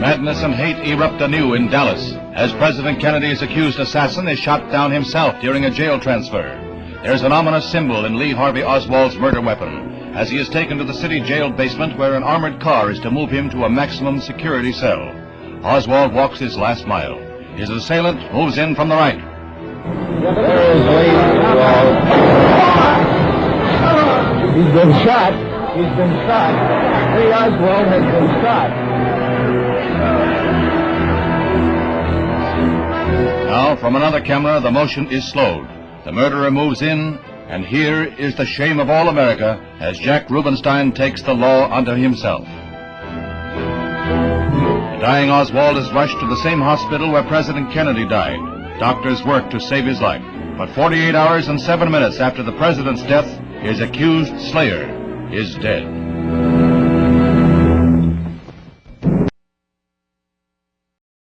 Madness and hate erupt anew in Dallas as President Kennedy's accused assassin is shot down himself during a jail transfer. There's an ominous symbol in Lee Harvey Oswald's murder weapon as he is taken to the city jail basement where an armored car is to move him to a maximum security cell. Oswald walks his last mile. His assailant moves in from the right. There is Lee Oswald. He's been shot. He's been shot. Lee Oswald has been shot. Now, from another camera, the motion is slowed. The murderer moves in, and here is the shame of all America as Jack Rubenstein takes the law unto himself. The dying Oswald is rushed to the same hospital where President Kennedy died. Doctors work to save his life. But 48 hours and 7 minutes after the president's death, his accused slayer is dead.